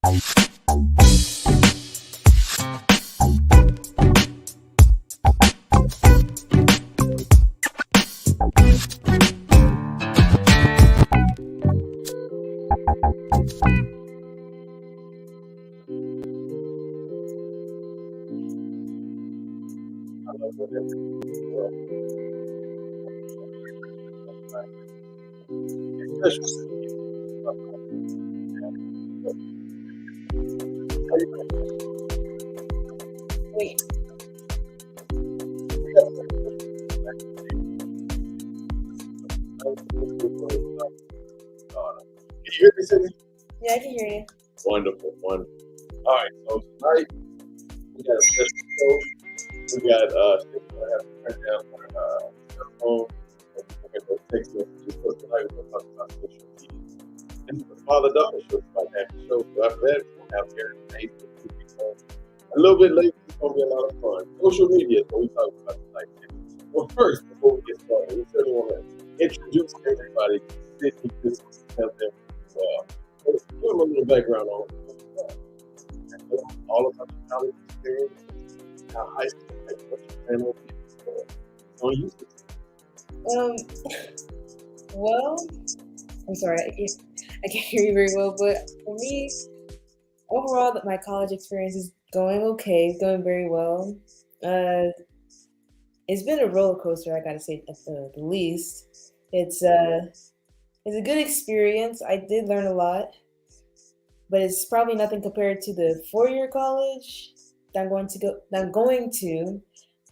Wait, Can you hear me, Sidney? yeah, I can hear you. Wonderful, wonderful. All right, so tonight we got a special show. We got Sidney gonna have to turn down her phone and we'll get those text messages. So tonight we're gonna talk about social media. This is the father-daughter show about that show. So after that, we'll have Aaron Hayes. A little bit later, it's gonna be a lot of fun. Social media is what we talk about tonight. Well, first, before we get started, we certainly want to introduce everybody to Sidney Goodson. Tell them, give them a little background on all about your college experience, how high school, what your family on you. Well, I'm sorry, I can't hear you very well, but for me, overall, that my college experience is going okay, it's going very well. It's been a roller coaster, I gotta say at the least. It's a good experience. I did learn a lot, but it's probably nothing compared to the 4-year college that I'm going to.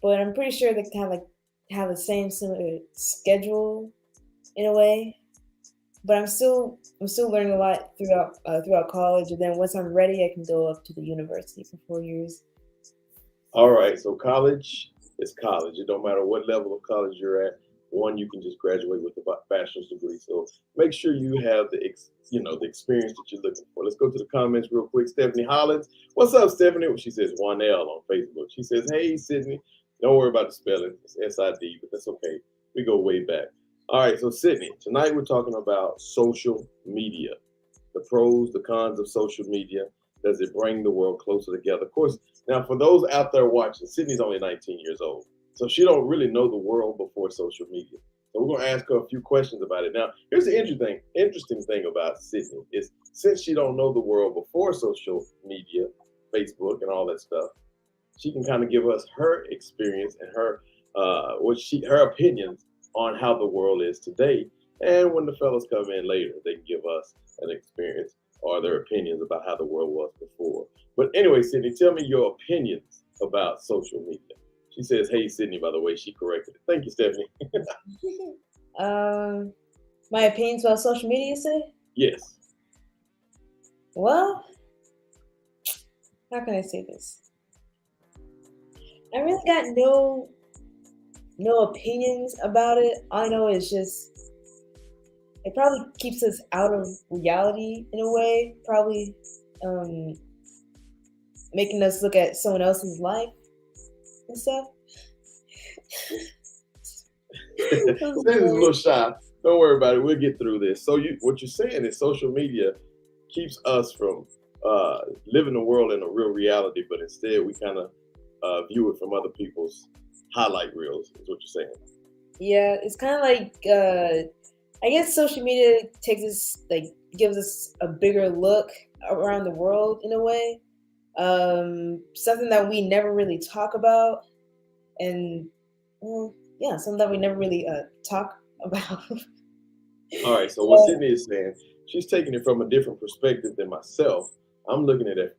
But I'm pretty sure they kind of like have the same similar schedule in a way. But I'm still learning a lot throughout college, and then once I'm ready, I can go up to the university for 4 years. All right, so college is college. It don't matter what level of college you're at. One, you can just graduate with a bachelor's degree. So make sure you have the experience that you're looking for. Let's go to the comments real quick. Stephanie Hollins, what's up, Stephanie? She says 1L on Facebook. She says, hey, Sidney. Don't worry about the spelling. It's SID, but that's okay. We go way back. All right, so Sidney, tonight we're talking about social media, the pros, the cons of social media. Does it bring the world closer together? Of course, now for those out there watching, Sydney's only 19 years old, so she don't really know the world before social media. So we're gonna ask her a few questions about it. Now, here's the interesting thing about Sydney is since she don't know the world before social media, Facebook and all that stuff, she can kind of give us her experience and her opinions on how the world is today. And when the fellas come in later, they can give us an experience or their opinions about how the world was before. But anyway, Sydney, tell me your opinions about social media. She says, hey, Sydney, by the way, she corrected it. Thank you, Stephanie. My opinions about social media, you say? Yes. Well, how can I say this? I really got no opinions about it. All I know is just it probably keeps us out of reality in a way. Probably making us look at someone else's life and stuff. This is a little shy. Don't worry about it. We'll get through this. So what you're saying is social media keeps us from living the world in a real reality, but instead we kind of view it from other people's highlight reels, is what you're saying. Yeah, it's kind of like I guess social media gives us a bigger look around the world in a way. Something that we never really talk about, and well, yeah, something that we never really talk about. All right, so what Sydney is saying, she's taking it from a different perspective than myself. I'm looking at it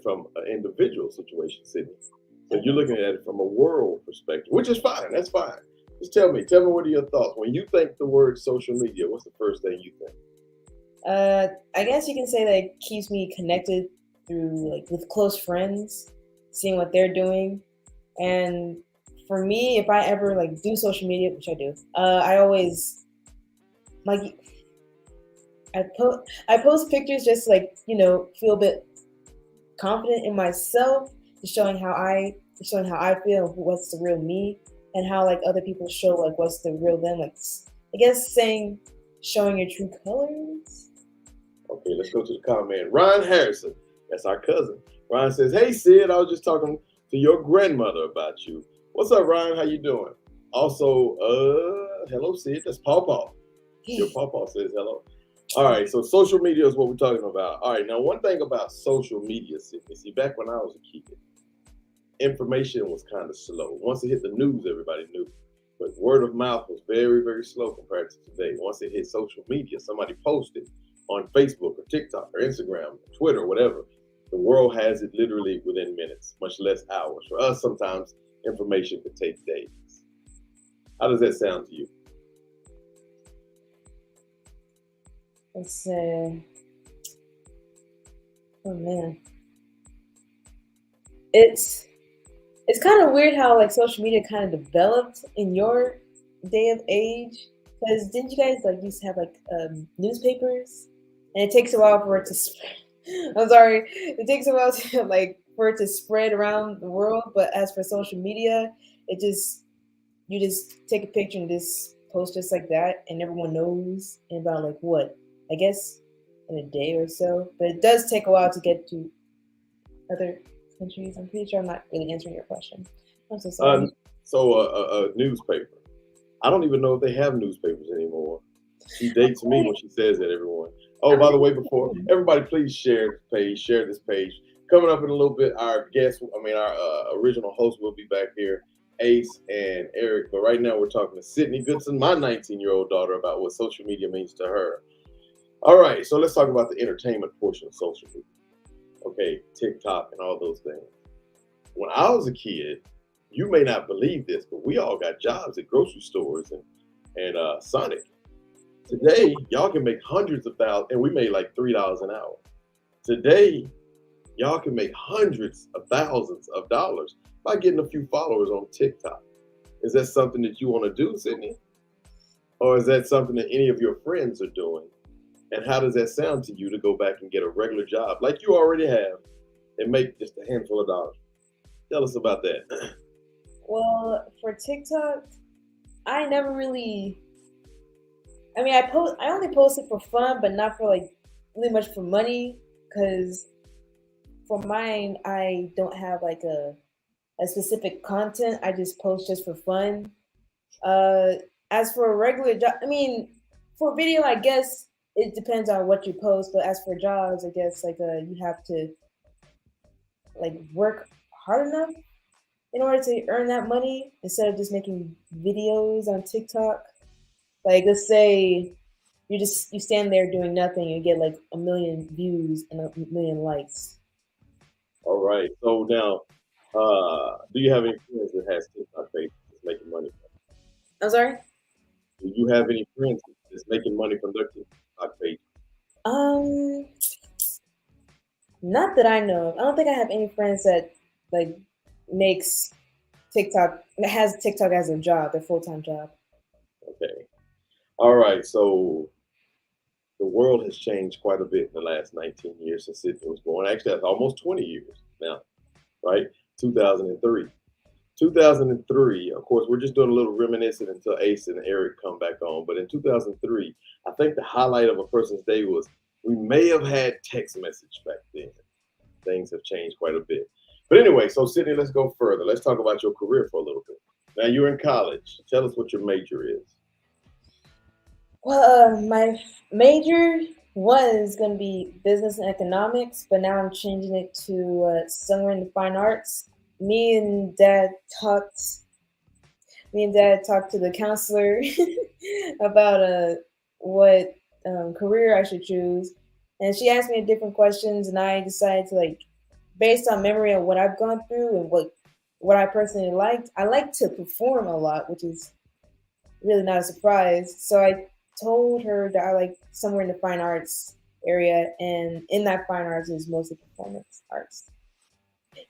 from an individual situation, Sydney. So you're looking at it from a world perspective, which is fine. That's fine. Just tell me what are your thoughts? When you think the word social media, what's the first thing you think? I guess you can say that it keeps me connected through with close friends, seeing what they're doing. And for me, if I ever do social media, which I do, I always like I post pictures just feel a bit confident in myself, showing how I feel, what's the real me, and how other people show what's the real them. I guess showing your true colors. Okay, let's go to the comment. Ryan Harrison. That's our cousin. Ryan says, "Hey Sid, I was just talking to your grandmother about you. What's up, Ryan? How you doing?" Also, hello Sid. That's Paw Paw. Your Paw Paw says hello. All right, so social media is what we're talking about. All right, now one thing about social media, Sidney, see, back when I was a kid, information was kind of slow. Once it hit the news, everybody knew. But word of mouth was very, very slow compared to today. Once it hit social media, somebody posted on Facebook or TikTok or Instagram, or Twitter, whatever, the world has it literally within minutes, much less hours. For us, sometimes information could take days. How does that sound to you? Let's say, oh man, it's it's kind of weird how like social media kind of developed in your day of age. Because didn't you guys like used to have like newspapers, and it takes a while for it to spread. I'm sorry, it takes a while to like for it to spread around the world. But as for social media, it just you just take a picture and just post just like that, and everyone knows in about like what I guess in a day or so. But it does take a while to get to other countries. I'm pretty sure I'm not really answering your question. I'm so Uh, sorry. a newspaper. I don't even know if they have newspapers anymore. She dates me when she says that, everyone. Oh, I'm by the really way, before everybody, please share this page. Coming up in a little bit, our guest, our original host will be back here, Ace and Eric. But right now, we're talking to Sidney Goodson, my 19-year-old daughter, about what social media means to her. All right, so let's talk about the entertainment portion of social media. Okay, TikTok and all those things. When I was a kid, you may not believe this, but we all got jobs at grocery stores and Sonic. Today, y'all can make hundreds of thousands, and we made like $3 an hour. Today, y'all can make hundreds of thousands of dollars by getting a few followers on TikTok. Is that something that you want to do, Sidney? Or is that something that any of your friends are doing? And how does that sound to you to go back and get a regular job like you already have and make just a handful of dollars? Tell us about that. well for TikTok. I never really. I mean, I only post it for fun, but not for like really much for money. Because for mine, I don't have like a specific content. I just post just for fun. Uh, as for a regular job, I mean, for video, I guess it depends on what you post. But as for jobs, I guess like you have to like work hard enough in order to earn that money instead of just making videos on TikTok. Like let's say you stand there doing nothing, you get like a million views and a million likes. All right. So now, do you have any friends that has TikTok pages that's making money? I'm sorry. Do you have any friends that's making money from their TikTok page? Um, Not that I know of. I don't think I have any friends that like makes TikTok that has TikTok as a job, their full time job. Okay. All right. So the world has changed quite a bit in the last 19 years since Sydney was born. Actually, that's almost 20 years now, right? 2003. 2003, of course, we're just doing a little reminiscent until Ace and Eric come back on. But in 2003, I think the highlight of a person's day was we may have had text message back then. Things have changed quite a bit. But anyway, so Sydney, let's go further. Let's talk about your career for a little bit. Now you're in college. Tell us what your major is. My major was going to be business and economics, but now I'm changing it to somewhere in the fine arts. Me and dad talked. Me and dad talked to the counselor about what career I should choose, and she asked me different questions, and I decided to like, based on memory of what I've gone through and what I personally liked. I like to perform a lot, which is really not a surprise. So I told her that I like somewhere in the fine arts area, and in that fine arts is mostly performance arts.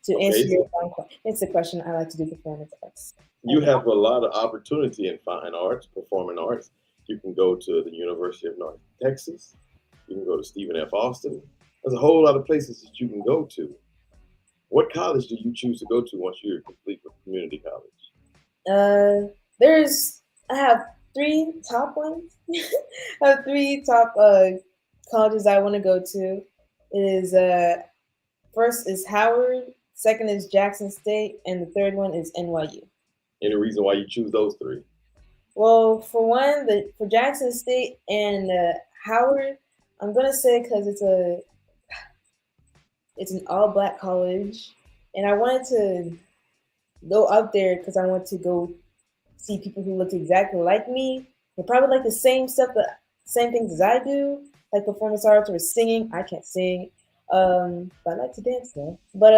To Okay, answer your so it's a question. I like to do performance arts. you have a lot of opportunity in fine arts, performing arts. You can go to the University of North Texas. You can go to Stephen F. Austin. There's a whole lot of places that you can go to. What college do you choose to go to once you're complete with community college? There's I have three top ones. I have three top colleges I want to go to. It is first is Howard, second is Jackson State, and the third one is NYU. Any reason why you choose those three? Well, for one, for Jackson State and Howard, I'm gonna say because it's an all black college, and I wanted to go up there because I want to go see people who look exactly like me and probably like the same stuff, same things as I do, like performance arts or singing. I can't sing, but I like to dance though. But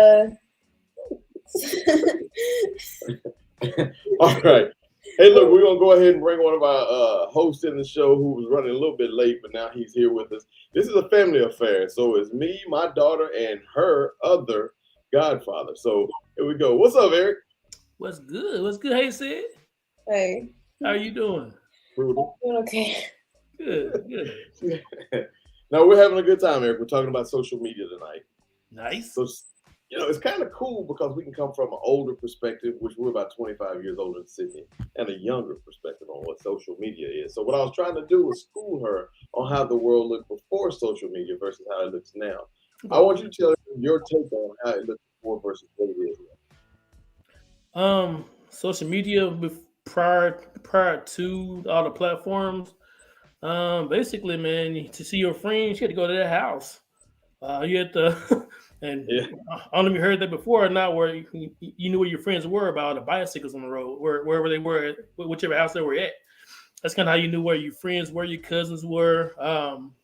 All right. Hey, look, we're gonna go ahead and bring one of our hosts in the show who was running a little bit late, but now he's here with us. This is a family affair, so it's me, my daughter, and her other godfather. So here we go. What's up, Eric? What's good? What's good? Hey, Sid. Hey, How you doing? I'm doing okay. Good, good. Now we're having a good time, Eric. We're talking about social media tonight. Nice. So, it's kind of cool because we can come from an older perspective, which we're about 25 years older than Sidney, and a younger perspective on what social media is. So what I was trying to do was school her on how the world looked before social media versus how it looks now. I want you to tell your take on how it looked before versus what it is now. Social media prior to all the platforms. Basically, man, to see your friends, you had to go to their house. You had to, and Yeah. I don't know if you heard that before or not, where you knew where your friends were about the bicycles on the road, wherever they were, whichever house they were at. That's kind of how you knew where your friends were, your cousins were.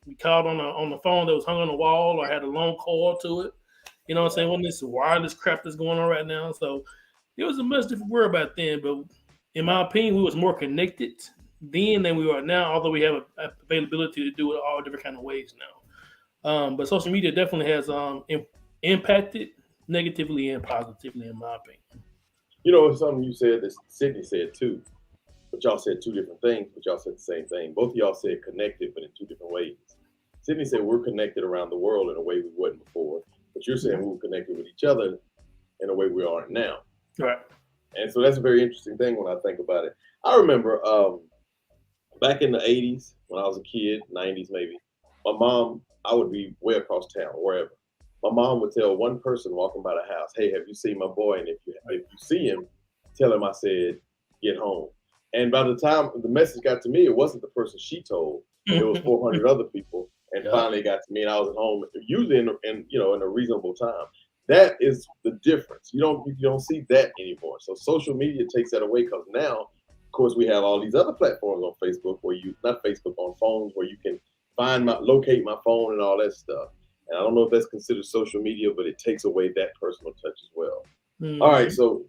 You called on the phone that was hung on the wall or had a long cord to it. You know what I'm saying? Wasn't this wireless crap that's going on right now? So it was a much different world back then. But in my opinion, we was more connected then than we are now, although we have availability to do it all different kind of ways now. But social media definitely has impacted negatively and positively, in my opinion. It's something you said that Sidney said too. But y'all said two different things, but y'all said the same thing. Both of y'all said connected, but in two different ways. Sidney said we're connected around the world in a way we wasn't before, but you're saying we were connected with each other in a way we aren't now. Right. And so that's a very interesting thing when I think about it. I remember back in the 80s when I was a kid, 90s maybe, my mom, I would be way across town, wherever. My mom would tell one person walking by the house, "Hey, have you seen my boy? And if you see him, tell him I said get home." And by the time the message got to me, it wasn't the person she told. It was 400 other people, and finally it got to me, and I was at home, usually in a reasonable time. That is the difference. You don't see that anymore. So social media takes that away because now, of course, we have all these other platforms on Facebook on phones where you can locate my phone and all that stuff. And I don't know if that's considered social media, but it takes away that personal touch as well. Mm-hmm. All right, so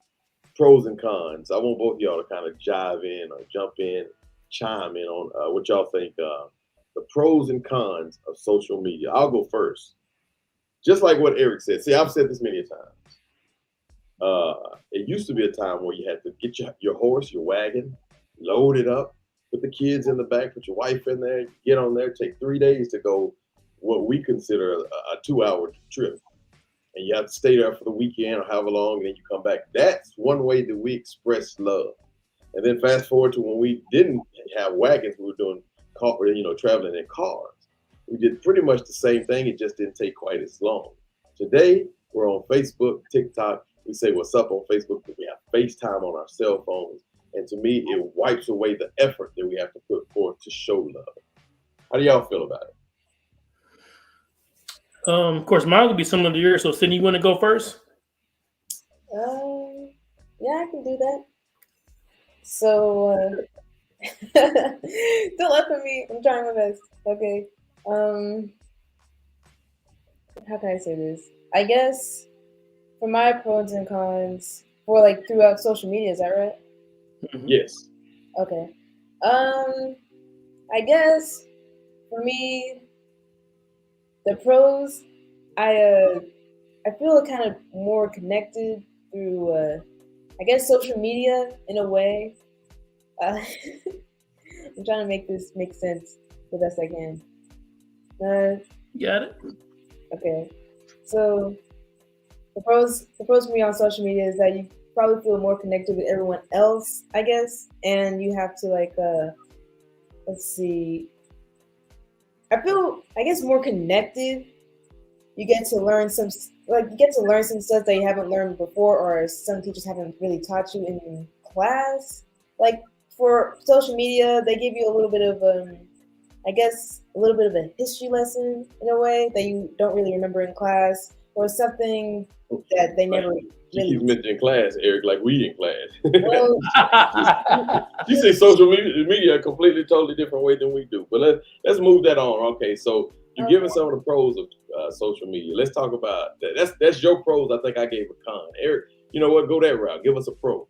pros and cons. I want both of y'all to kind of jive in or jump in, chime in on what y'all think the pros and cons of social media. I'll go first. Just like what Eric said. See, I've said this many times. It used to be a time where you had to get your horse, your wagon, load it up, put the kids in the back, put your wife in there, get on there, take 3 days to go what we consider a 2-hour trip. And you have to stay there for the weekend or however long, and then you come back. That's one way that we express love. And then fast forward to when we didn't have wagons, we were doing traveling in cars. We did pretty much the same thing. It just didn't take quite as long. Today, we're on Facebook, TikTok. We say what's up on Facebook, but we have FaceTime on our cell phones. And to me, it wipes away the effort that we have to put forth to show love. How do y'all feel about it? Of course, mine would be similar to yours. So, Sidney, you want to go first? Yeah, I can do that. So, don't laugh at me. I'm trying my best. Okay. How can I say this? I guess for my pros and cons, for like throughout social media, is that right? Mm-hmm. Yes. Okay. I guess for me, the pros, I feel kind of more connected through, I guess, social media in a way. I'm trying to make this make sense the best I can. Got it. Okay. So the pros for me on social media is that you probably feel more connected with everyone else, I guess, and you have to let's see. I feel, I guess, more connected you get to learn some stuff that you haven't learned before, or some teachers haven't really taught you in class. Like for social media, they give you a little bit of I guess a little bit of a history lesson in a way that you don't really remember in class, or something that they never She really. keeps mentioning class, Eric, like we in class. Well, You say social media a completely, totally different way than we do. But let's move that on. Okay, so you're giving some of the pros of social media. Let's talk about that. That's your pros. I think I gave a con. Eric, you know what? Go that route. Give us a pro.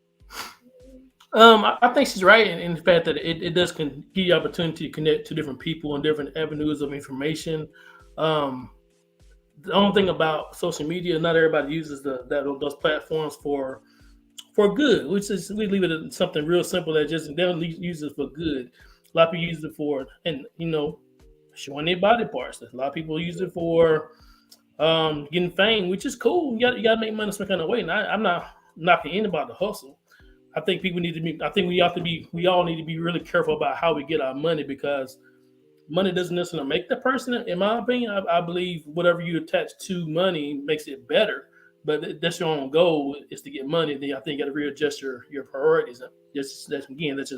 I think she's right in the fact that it does give you opportunity to connect to different people and different avenues of information. Um, the only thing about social media, not everybody uses those platforms for good, which is we leave it at something real simple that just definitely use it for good. A lot of people use it for, and showing their body parts. A lot of people use it for getting fame, which is cool. You got to make money some kind of way. And I'm not knocking anybody to hustle. I think people need to be. I think we have to be. We all need to be really careful about how we get our money, because money doesn't necessarily make the person. In my opinion, I believe whatever you attach to money makes it better. But that's your own goal is to get money. Then I think you got to readjust your priorities. That's just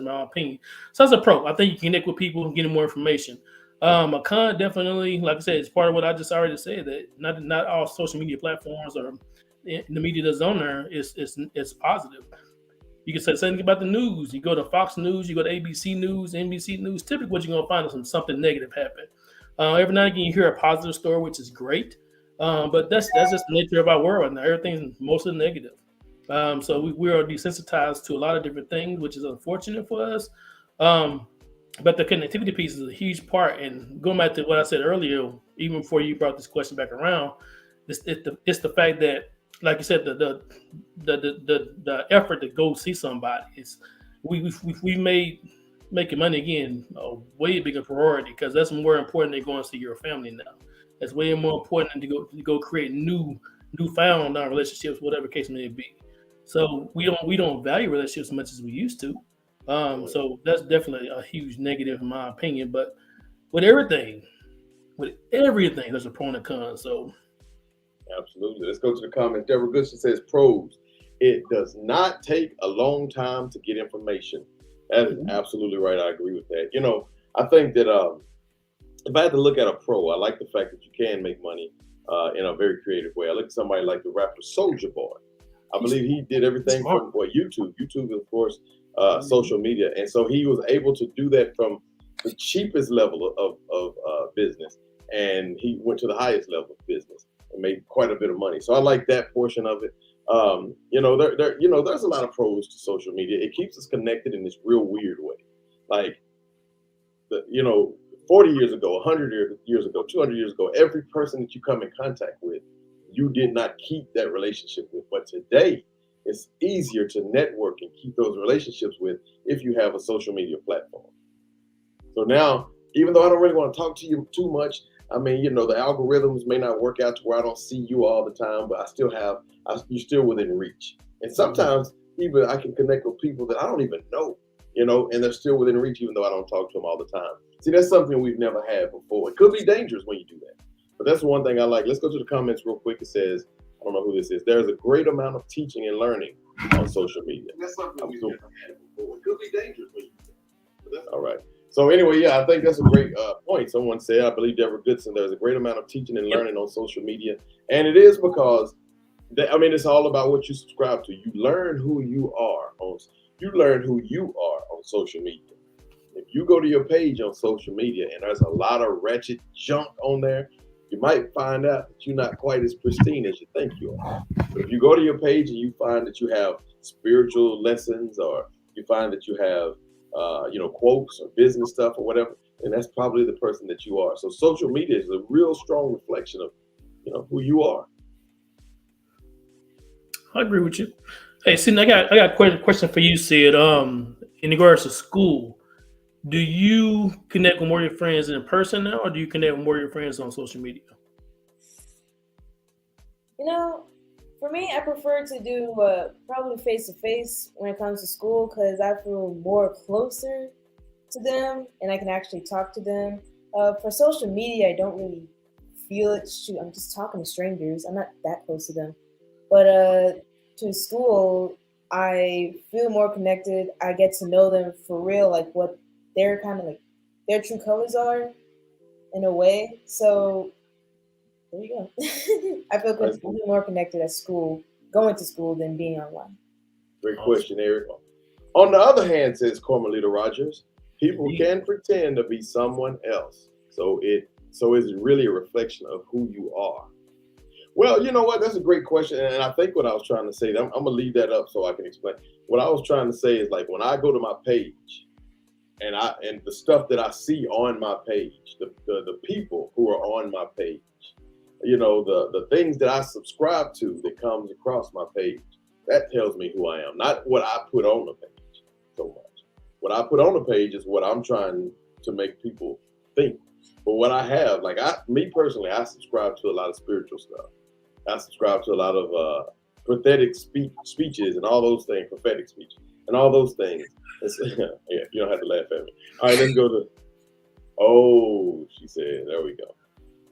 my opinion. So as a pro, I think you can connect with people and get more information. A con definitely, like I said, it's part of what I just already said, that not all social media platforms or the media that's on there is positive. You can say something about the news. You go to Fox News, you go to ABC News, NBC News. Typically, what you're going to find is something negative happen. Every now and again, you hear a positive story, which is great. But that's just the nature of our world, and everything's mostly negative. So we are desensitized to a lot of different things, which is unfortunate for us. But the connectivity piece is a huge part. And going back to what I said earlier, even before you brought this question back around, it's the fact that, like you said, the effort to go see somebody is we made making money again a way bigger priority, because that's more important than going to see your family now. It's way more important than to go create newfound relationships, whatever case may be. So we don't value relationships as much as we used to. So that's definitely a huge negative in my opinion. But with everything, there's a pro and a con. So Absolutely. Let's go to the comments. Deborah Goodson says pros. It does not take a long time to get information. That is absolutely right. I agree with that. I think that if I had to look at a pro, I like the fact that you can make money in a very creative way. I look at somebody like the rapper Soulja Boy. I believe he did everything from YouTube. YouTube, of course, social media. And so he was able to do that from the cheapest level of business. And he went to the highest level of business and made quite a bit of money. So I like that portion of it. There's a lot of pros to social media. It keeps us connected in this real weird way. Like, 40 years ago, 100 years ago, 200 years ago, every person that you come in contact with, you did not keep that relationship with. But today, it's easier to network and keep those relationships with if you have a social media platform. So now, even though I don't really want to talk to you too much, I mean, the algorithms may not work out to where I don't see you all the time, but you're still within reach. And sometimes even I can connect with people that I don't even know, and they're still within reach, even though I don't talk to them all the time. See, that's something we've never had before. It could be dangerous when you do that, but that's one thing I like. Let's go to the comments real quick. It says, I don't know who this is. There's a great amount of teaching and learning on social media. That's something we've never had before. It could be dangerous when you do that, but that's all right. So anyway, I think that's a great point. Someone said, I believe Deborah Goodson, there's a great amount of teaching and learning on social media. And it is because, it's all about what you subscribe to. You learn who you are on social media. If you go to your page on social media and there's a lot of wretched junk on there, you might find out that you're not quite as pristine as you think you are. But if you go to your page and you find that you have spiritual lessons, or you find that you have quotes or business stuff or whatever, and that's probably the person that you are. So social media is a real strong reflection of, who you are. I agree with you. Hey, Sidney, I got a question for you, Sid. In regards to school, do you connect with more of your friends in person now, or do you connect with more of your friends on social media? For me, I prefer to do probably face-to-face when it comes to school, because I feel more closer to them and I can actually talk to them. For social media, I don't really feel it. Shoot, I'm just talking to strangers. I'm not that close to them. But to school, I feel more connected. I get to know them for real, like what their kind of like their true colors are in a way. So there you go. I feel more connected at school, going to school, than being online. Great question, Eric. On the other hand, says Carmelita Rogers, people can pretend to be someone else. So is it really a reflection of who you are? Well, you know what? That's a great question. And I think what I was trying to say, I'm going to leave that up so I can explain. What I was trying to say is, like, when I go to my page and the stuff that I see on my page, the people who are on my page, you know, the things that I subscribe to that comes across my page, that tells me who I am, not what I put on the page so much. What I put on the page is what I'm trying to make people think. But what I have, like me personally, I subscribe to a lot of spiritual stuff. I subscribe to a lot of prophetic speeches and all those things, prophetic speeches and all those things. Yeah, you don't have to laugh at me. All right, let's go to, oh, she said, there we go.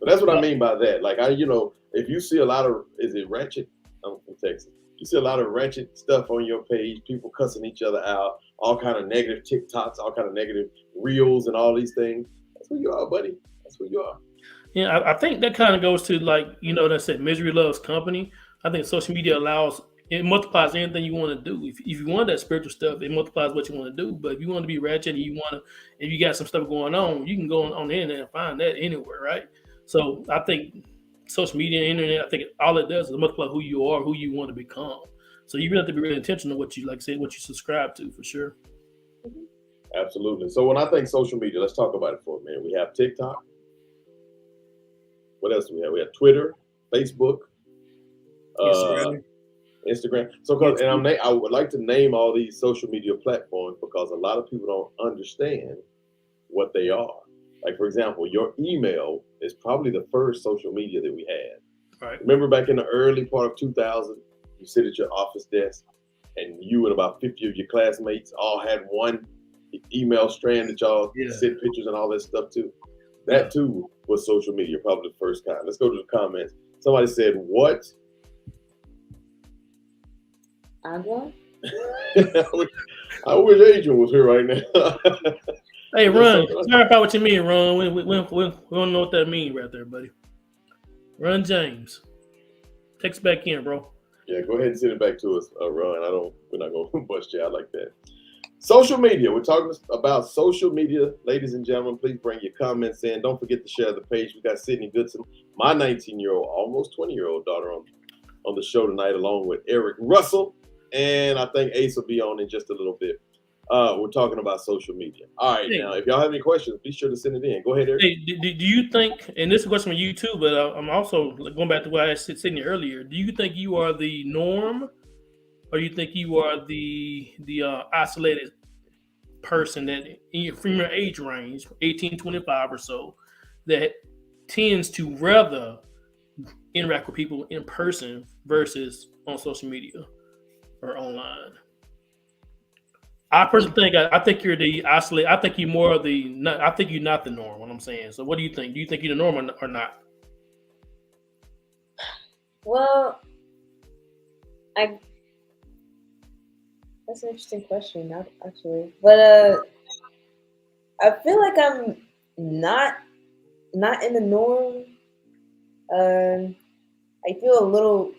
But that's what I mean by that. Like, if you see a lot of, is it ratchet? I'm from Texas. You see a lot of ratchet stuff on your page, people cussing each other out, all kind of negative TikToks, all kind of negative reels and all these things. That's who you are, buddy. That's who you are. Yeah, I think that kind of goes to, like, that said misery loves company. I think social media it multiplies anything you want to do. If you want that spiritual stuff, it multiplies what you want to do. But if you want to be ratchet and if you got some stuff going on, you can go on the internet and find that anywhere, right? So I think social media and internet, I think all it does is multiply who you are, who you want to become. So you really have to be really intentional what you, like I said, what you subscribe to, for sure. Absolutely. So when I think social media, let's talk about it for a minute. We have TikTok. What else do we have? We have Twitter, Facebook, Instagram. So, I would like to name all these social media platforms because a lot of people don't understand what they are. Like, for example, your email is probably the first social media that we had. Right. Remember back in the early part of 2000, you sit at your office desk and you and about 50 of your classmates all had one email strand that y'all sent pictures and all that stuff too. That too was social media, probably the first time. Let's go to the comments. Somebody said, what? Angela? I wish Adrian was here right now. Hey, Ron, clarify what you mean, Ron. We don't know what that means right there, buddy. Ron James. Text back in, bro. Yeah, go ahead and send it back to us, Ron. We're not going to bust you out like that. Social media. We're talking about social media. Ladies and gentlemen, please bring your comments in. Don't forget to share the page. We got Sidney Goodson, my 19-year-old, almost 20-year-old daughter on the show tonight, along with Eric Russell. And I think Ace will be on in just a little bit. We're talking about social media. All right, now, if y'all have any questions, be sure to send it in. Go ahead, Eric. Hey, do you think, and this is a question for you too, but I'm also going back to what I asked Sidney earlier, do you think you are the norm, or do you think you are the isolated person that from your age range, 18, 25 or so, that tends to rather interact with people in person versus on social media or online? I personally think I think you're the isolated. I think you're more of the. I think you're not the norm. What I'm saying. So, what do you think? Do you think you're the norm or not? Well, that's an interesting question, actually. But I feel like I'm not in the norm. I feel a little.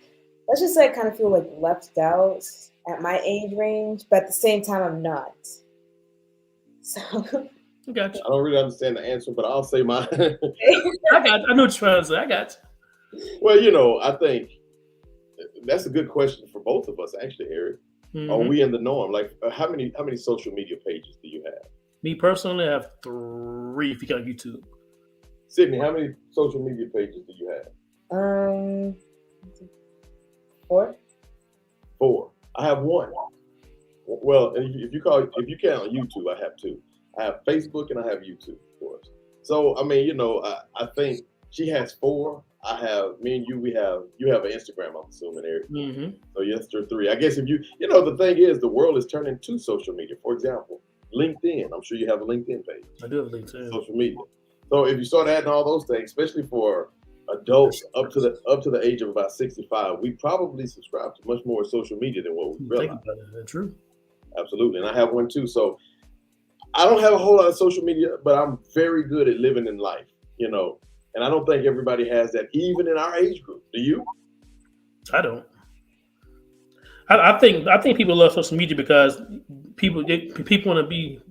Let's just say I kind of feel like left out at my age range, but at the same time, I'm not. So. Gotcha. I don't really understand the answer, but I'll say mine. I know what you're trying to say. I got you. Well, I think that's a good question for both of us, actually, Eric. Mm-hmm. Are we in the norm? Like, how many social media pages do you have? Me personally, I have 3 if you count YouTube. Sidney, how many social media pages do you have? 4. 4. I have 1. Well, if you count YouTube, I have 2. I have Facebook and I have YouTube, of course. So I mean, I think she has 4. I have me and you. You have an Instagram, I'm assuming, Eric. Mm-hmm. So yes, there are 3. I guess if the thing is, the world is turning to social media. For example, LinkedIn. I'm sure you have a LinkedIn page. I do have LinkedIn. Social media. So if you start adding all those things, especially for adults up to the age of about 65, we probably subscribe to much more social media than what we Think realize. about it. That's true. Absolutely, and I have one too. So I don't have a whole lot of social media, but I'm very good at living in life, And I don't think everybody has that, even in our age group. Do you? I don't. I think people love social media because people want to be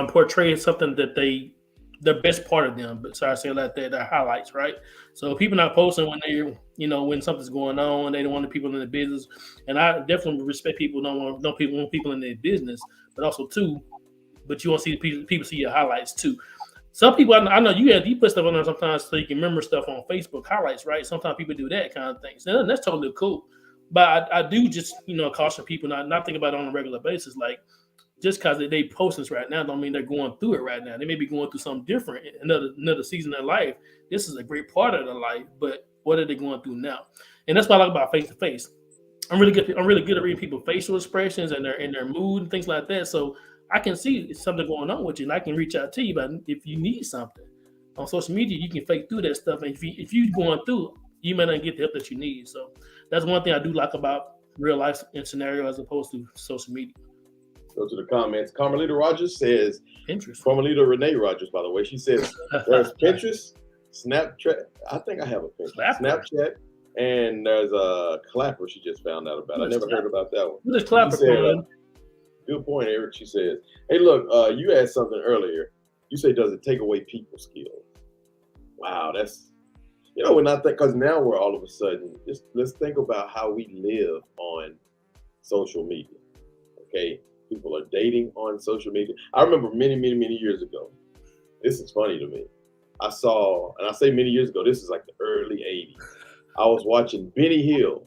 portraying something that the best part of them. But sorry, I say it like that, their highlights, right? So people not posting when they when something's going on, they don't want the people in the business. And I definitely respect people don't want people in their business, but also too, but you want to see people see your highlights too. Some people I know you put stuff on there sometimes so you can remember stuff on Facebook highlights, right? Sometimes people do that kind of thing. So that's totally cool. But I do just caution people not think about it on a regular basis. Like just because they post this right now, don't mean they're going through it right now. They may be going through something different, another season of their life. This is a great part of their life, but what are they going through now? And that's what I like about face to face. I'm really good at reading people's facial expressions and their mood and things like that. So I can see something going on with you, and I can reach out to you. But if you need something on social media, you can fake through that stuff. And if you're going through, you may not get the help that you need. So that's one thing I do like about real life and scenario as opposed to social media. Go to the comments. Carmelita Rogers says, Pinterest. Carmelita Renee Rogers, by the way, she says there's Pinterest, Snapchat. I think I have a Pinterest. Snapchat, and there's a Clapper she just found out about. I never heard about that one. What is Clapper? Good point, Eric. She says, hey, look, you asked something earlier. You say, does it take away people skills? Wow, that's, when I think, because now we're all of a sudden, just let's think about how we live on social media, okay? People are dating on social media. I remember many, many, many years ago, this is funny to me. I saw, and I say many years ago, this is like the early 80s. I was watching Benny Hill.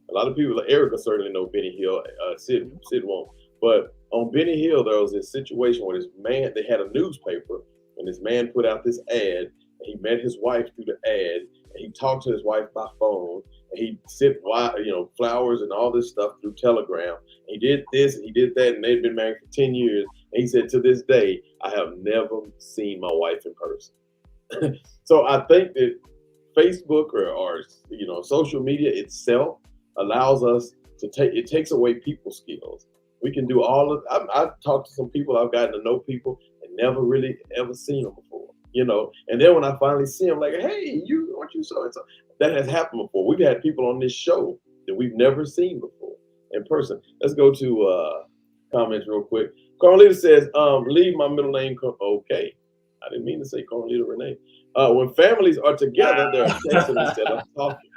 A lot of people, Erica certainly know Benny Hill, Sid won't. But on Benny Hill, there was this situation where this man, they had a newspaper, and this man put out this ad, and he met his wife through the ad, and he talked to his wife by phone, and he sent flowers and all this stuff through Telegram. He did this and he did that, and they'd been married for 10 years. And he said, to this day, I have never seen my wife in person. So I think that Facebook or social media itself allows us to it takes away people skills. We can do all of, I've talked to some people, I've gotten to know people and never really ever seen them before, and then when I finally see them, like, hey, aren't you so-and-so? That has happened before. We've had people on this show that we've never seen before in person. Let's go to comments real quick. Carmelita says, leave my middle name. Okay. I didn't mean to say Carmelita Renee. When families are together, they're texting instead of talking.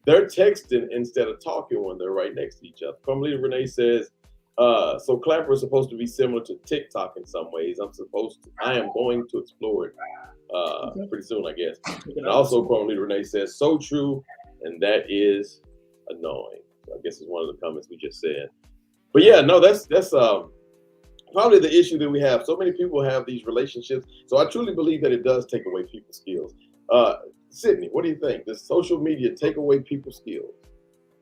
They're texting instead of talking when they're right next to each other. Carmelita Renee says, so Clapper is supposed to be similar to TikTok in some ways. I am going to explore it pretty soon, I guess. And also Carmelita Renee says, so true, and that is annoying. So I guess it's one of the comments we just said. But yeah, no, that's probably the issue that we have. So many people have these relationships. So I truly believe that it does take away people's skills. Sidney, what do you think? Does social media take away people's skills?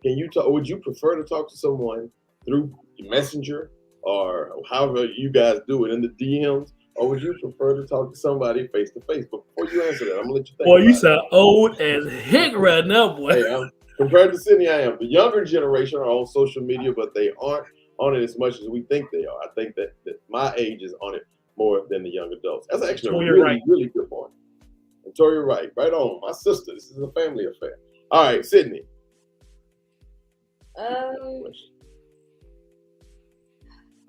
Can you talk? Would you prefer to talk to someone through Messenger or however you guys do it in the DMs, or would you prefer to talk to somebody face to face? But before you answer that, I'm gonna let you think. Boy, you sound old as heck right now, boy. Hey, compared to Sidney, I am. The younger generation are on social media, but they aren't on it as much as we think they are. I think that my age is on it more than the young adults. That's actually a really, really good point. And Tori, right on. My sister, this is a family affair. All right, Sidney.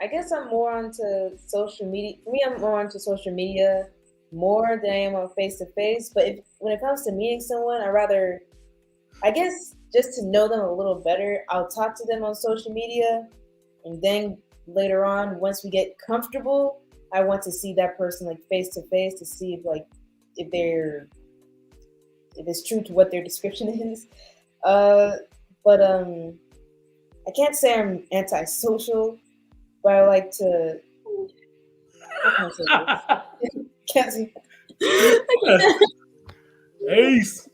I guess I'm more onto social media. For me, I'm more onto social media more than I am on face-to-face. But when it comes to meeting someone, I guess just to know them a little better, I'll talk to them on social media. And then later on, once we get comfortable, I want to see that person like face-to-face to see if it's true to what their description is. But I can't say I'm antisocial, but I like to. Can't say. Ace.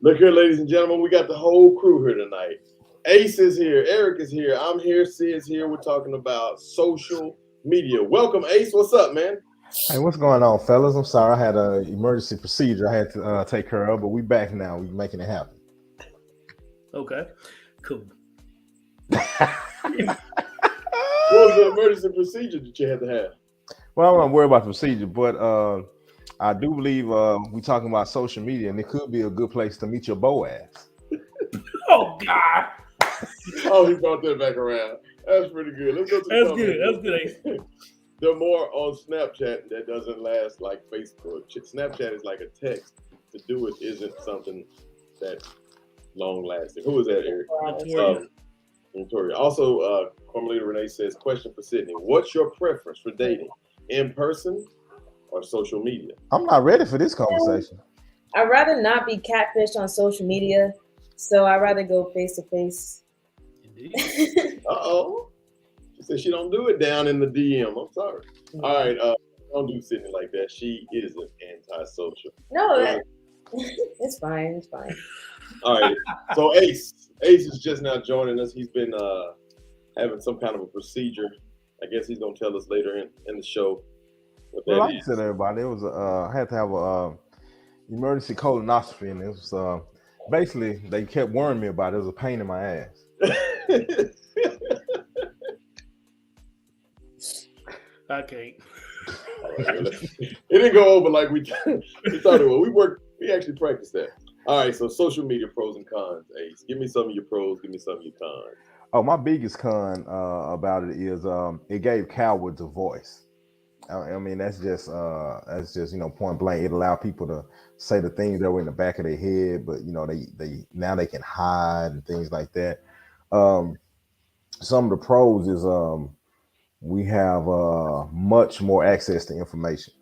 Look here, ladies and gentlemen, we got the whole crew here tonight. Ace is here, Eric is here, I'm here, Sid is here. We're talking about social media. Welcome, Ace. What's up, man? Hey, what's going on, fellas? I'm sorry, I had an emergency procedure I had to take care of, but we back now. We making it happen. Okay, cool. What was the emergency procedure that you had to have? Well, I'm not worried about the procedure, but I do believe we talking about social media, and it could be a good place to meet your Boaz. Oh God, Oh, he brought that back around. That's pretty good. Let's go to the that's comments. good. That's good. Ace. They're more on Snapchat that doesn't last like Facebook. Snapchat is like a text. To do it isn't something that's long lasting. Who is that, Eric? Victoria. Victoria. Also, Carmelita Renee says, question for Sidney. What's your preference for dating? In person or social media? I'm not ready for this conversation. I'd rather not be catfished on social media, so I'd rather go face to face. Indeed. Uh-oh. She said she don't do it down in the DM. I'm sorry. All right. Don't do Sidney like that. She isn't antisocial. No, it's fine. It's fine. All right. So Ace is just now joining us. He's been having some kind of a procedure. I guess he's gonna tell us later in the show what that Like I is. said, everybody, it was I had to have a emergency colonoscopy, and it was basically they kept warning me about it. It was a pain in my ass. I can't. It didn't go over like we thought it would. We actually practiced that. All right, so social media pros and cons. Ace, give me some of your pros. Give me some of your cons. Oh, my biggest con about it is it gave cowards a voice. I mean, that's just point blank. It allowed people to say the things that were in the back of their head, but they now they can hide and things like that. Some of the pros is we have much more access to information.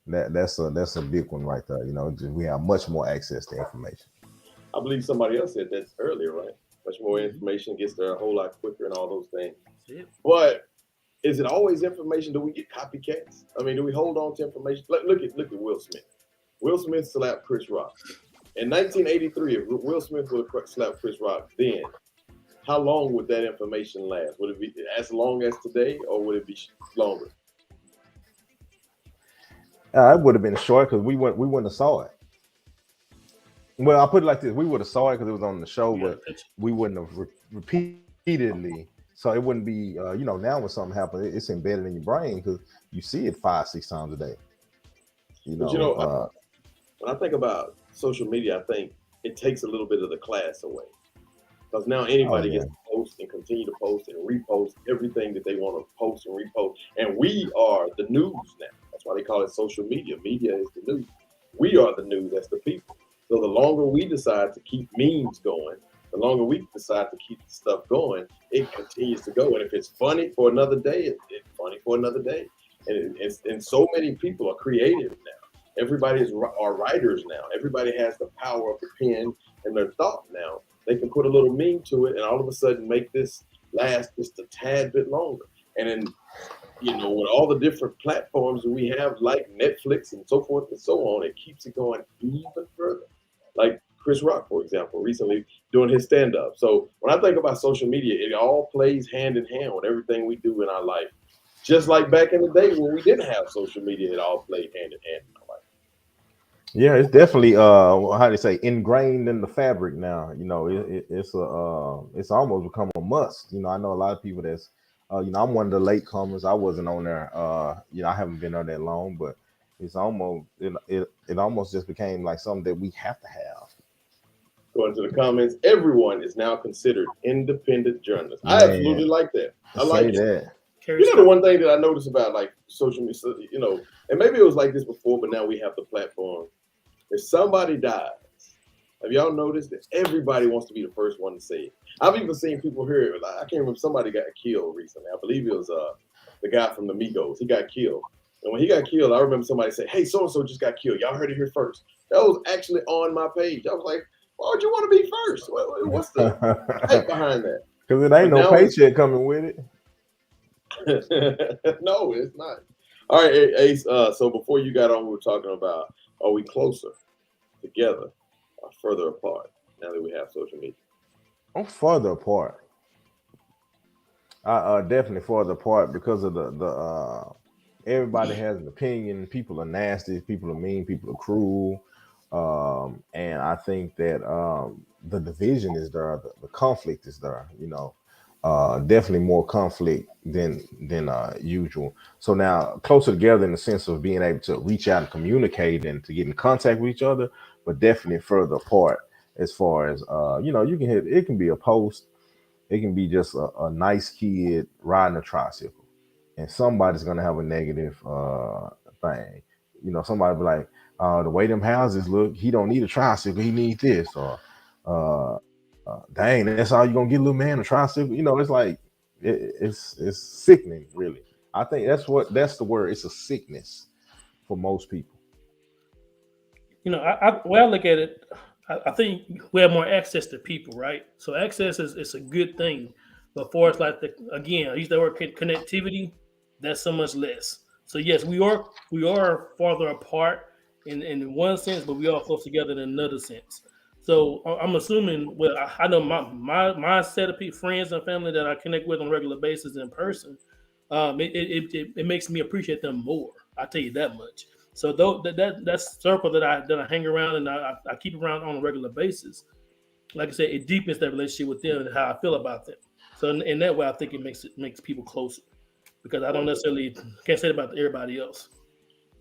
That's a big one right there. We have much more access to information. I believe somebody else said that earlier, right? Much more information gets there a whole lot quicker and all those things. But is it always information? Do we get copycats? I mean, do we hold on to information? Look at Will Smith. Will Smith slapped Chris Rock. In 1983, if Will Smith would have slapped Chris Rock then, how long would that information last? Would it be as long as today, or would it be longer? It would have been short because we wouldn't have saw it. Well, I'll put it like this: we would have saw it because it was on the show, but we wouldn't have repeatedly. So it wouldn't be, now when something happens, it's embedded in your brain because you see it 5-6 times a day. But when I think about social media, I think it takes a little bit of the class away. Because now anybody gets to post and continue to post and repost everything that they want to post and repost. And we are the news now. That's why they call it social media. Media is the news. We are the news. That's the people. So the longer we decide to keep memes going, the longer we decide to keep stuff going, it continues to go. And if it's funny for another day, it's funny for another day. And so many people are creative now. Everybody are writers now. Everybody has the power of the pen and their thought now. They can put a little meme to it and all of a sudden make this last just a tad bit longer. And then, with all the different platforms that we have, like Netflix and so forth and so on, it keeps it going even further. Like Chris Rock, for example, recently doing his stand-up. So when I think about social media, it all plays hand in hand with everything we do in our life. Just like back in the day when we didn't have social media, it all played hand in hand in our life. Yeah, it's definitely how do you say, ingrained in the fabric now. It's almost become a must. I know a lot of people that's I'm one of the late comers. I wasn't on there. I haven't been on that long, but it's almost it almost just became like something that we have to have. Going to the comments, everyone is now considered independent journalists. Man, I absolutely like that. I like that. The one thing that I noticed about like social media, and maybe it was like this before, but now we have the platform. If somebody dies, have y'all noticed that everybody wants to be the first one to say it? I've even seen people here. I can't remember, somebody got killed recently. I believe it was the guy from the Migos. He got killed. And when he got killed, I remember somebody say, hey, so-and-so just got killed. Y'all heard it here first. That was actually on my page. I was like, why would you want to be first? What's the hype behind that? Because it ain't no paycheck coming with it. No, it's not. All right, Ace. So before you got on, we were talking about, are we closer together or further apart now that we have social media? I'm further apart. Definitely further apart because of the everybody has an opinion. People are nasty. People are mean. People are cruel. And I think that the division is there. The conflict is there. Definitely more conflict than usual. So now closer together in the sense of being able to reach out and communicate and to get in contact with each other, but definitely further apart as far as you can hit. It can be a post. It can be just a nice kid riding a tricycle, and somebody's gonna have a negative thing. Somebody be like, the way them houses look, he don't need a tricycle, he need this, or dang, that's all you gonna get a little man a tricycle. It's like it's sickening, really. I think that's the word. It's a sickness for most people. When I look at it, I think we have more access to people, right? So access is a good thing, but for us, like again, I use the word connectivity. That's so much less. So yes, we are farther apart in one sense, but we are close together in another sense. So I'm assuming. Well, I know my set of friends and family that I connect with on a regular basis in person. It makes me appreciate them more. I tell you that much. So though that circle that I hang around and I keep around on a regular basis, like I said, it deepens that relationship with them and how I feel about them. So in that way, I think it makes people closer because I don't necessarily can't say it about everybody else.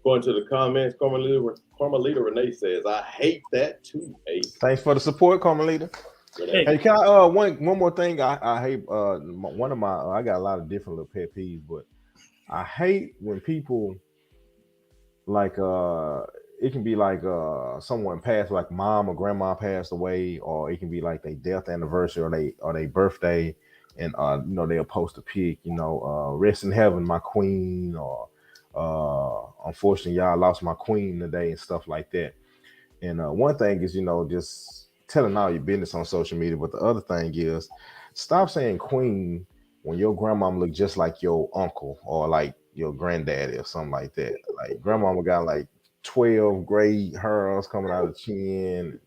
Going to the comments, Carmelita Renee says, I hate that too, Ace. Thanks for the support, Carmelita. Renee. Hey, can I one more thing? I hate one of my I got a lot of different little pet peeves, but I hate when people like it can be like someone passed, like mom or grandma passed away, or it can be like their death anniversary or they birthday, and they'll post a pic, rest in heaven my queen, or unfortunately y'all lost my queen today and stuff like that. And one thing is, just telling all your business on social media. But the other thing is, stop saying queen when your grandmama look just like your uncle or like your granddaddy or something like that. Like grandmama got like 12 gray hairs coming out of the chin,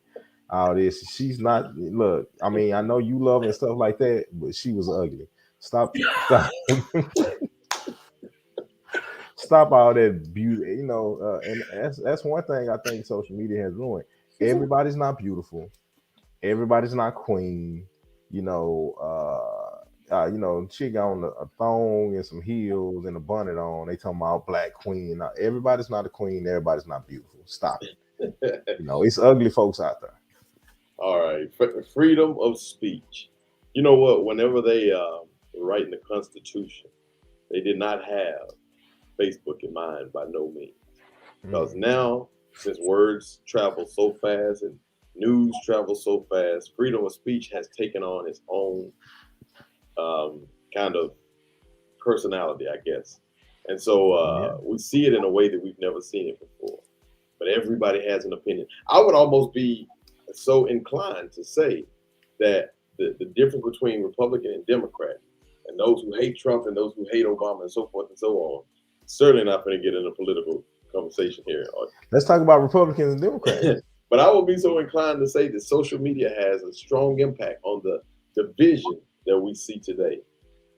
all this. She's not, look, I mean, I know you love and stuff like that, but she was ugly. Stop. Stop all that beauty, and that's one thing I think social media has ruined. Everybody's not beautiful. Everybody's not queen. She got on a thong and some heels and a bonnet on. They talking about black queen. Now, everybody's not a queen. Everybody's not beautiful. Stop it. It's ugly folks out there. All right, freedom of speech. You know what? Whenever they were writing the Constitution, they did not have Facebook in mind by no means. Because now, since words travel so fast and news travels so fast, freedom of speech has taken on its own kind of personality, I guess. And so we see it in a way that we've never seen it before. But everybody has an opinion. I would almost be so inclined to say that the difference between Republican and Democrat, and those who hate Trump and those who hate Obama and so forth and so on, certainly not going to get in a political conversation here. Let's talk about Republicans and Democrats. But I would be so inclined to say that social media has a strong impact on the division that we see today.